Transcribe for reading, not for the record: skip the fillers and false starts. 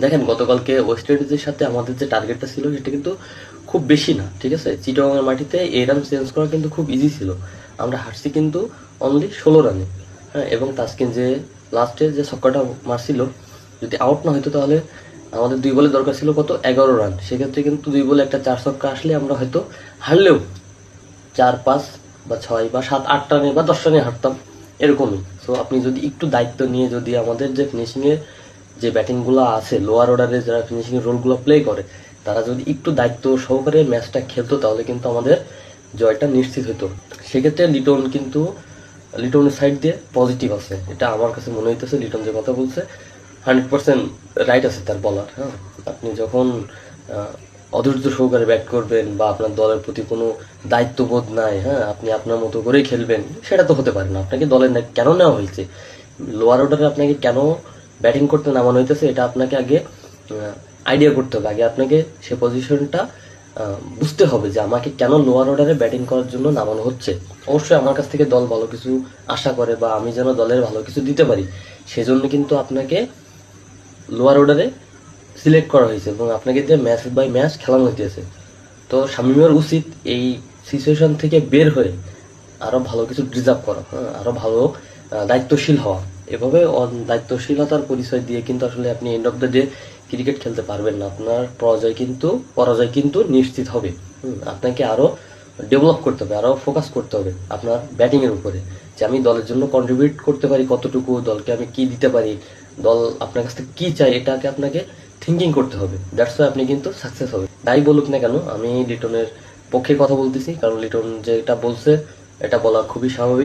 দেখেন গতকালকে ওয়েস্ট ইন্ডিজের সাথে আমাদের যে টার্গেটটা ছিল সেটা কিন্তু খুব বেশি না, ঠিক আছে। চিটাগংয়ের মাটিতে এই রান চেঞ্জ করা কিন্তু খুব ইজি ছিল। আমরা হারছি কিন্তু অনলি 16 রানে। হ্যাঁ, এবং তাসকিন যে লাস্টে যে ছক্কাটা মারছিল, যদি আউট না হতো তাহলে আমাদের 2 বলে দরকার ছিল কত, 11 রান। সেক্ষেত্রে কিন্তু 2 বলে একটা 4 ছক্কা আসলে আমরা হয়তো হারলেও 4, 5 বা 6 বা 7, 8 রানে বা 10 রানে হারতাম, এরকমই। সো আপনি যদি একটু দায়িত্ব নিয়ে যদি আমাদের যে ফিনিশিংয়ে যে ব্যাটিংগুলো আছে, লোয়ার অর্ডারে যারা ফিনিশিং রোলগুলো প্লে করে, তারা যদি একটু দায়িত্ব সহকারে ম্যাচটা খেলতো তাহলে কিন্তু আমাদের জয়টা নিশ্চিত হতো। সেক্ষেত্রে লিটনের সাইড দিয়ে পজিটিভ আছে, এটা আমার কাছে মনে হইতেছে। লিটন যে কথা বলছে 100% রাইট আছে তার বলার। হ্যাঁ, আপনি যখন অধৈর্য সহকারে ব্যাট করবেন বা আপনার দলের প্রতি কোনো দায়িত্ববোধ নাই, হ্যাঁ, আপনি আপনার মতো করেই খেলবেন, সেটা তো হতে পারে না। আপনাকে দলে কেন নেওয়া হয়েছে, লোয়ার অর্ডারে আপনাকে কেন ব্যাটিং করতে নামানো হইতেছে, এটা আপনাকে আগে আইডিয়া করতে হবে। আগে আপনাকে সে পজিশনটা বুঝতে হবে যে আমাকে কেন লোয়ার অর্ডারে ব্যাটিং করার জন্য নামানো হচ্ছে। অবশ্যই আমার কাছ থেকে দল ভালো কিছু আশা করে বা আমি যেন দলের ভালো কিছু দিতে পারি, সেজন্য কিন্তু আপনাকে লোয়ার অর্ডারে সিলেক্ট করা হয়েছে এবং আপনাকে দিয়ে ম্যাচ বাই ম্যাচ খেলানো হইতেছে। তো শামীমের উচিত এই সিচুয়েশন থেকে বের হয়ে আরো ভালো কিছু ডিজার্ভ করা, হ্যাঁ, আরো ভালো দায়িত্বশীল হওয়া। এভাবে দায়িত্বশীলতার পরিচয় দিয়ে কিন্তু আসলে আপনি end of the day cricket খেলতে পারবেন না। আপনার পরাজয় কিন্তু নিশ্চিত হবে। আপনাকে আরো ডেভেলপ করতে হবে, আরো ফোকাস করতে হবে আপনার ব্যাটিং এর উপরে, যে আমি দলের জন্য কন্ট্রিবিউট করতে পারি কতটুকু, দলকে আমি কি দিতে পারি, দল আপনার কাছ থেকে কি চাই, এটাকে আপনাকে থিঙ্কিং করতে হবে। দ্যাটস ওয়াই আপনি কিন্তু সাকসেস হবে। তাই বলুক না কেন, আমি লিটনের পক্ষে কথা বলতেছি, কারণ লিটন যেটা বলছে এটা বলা খুবই স্বাভাবিক।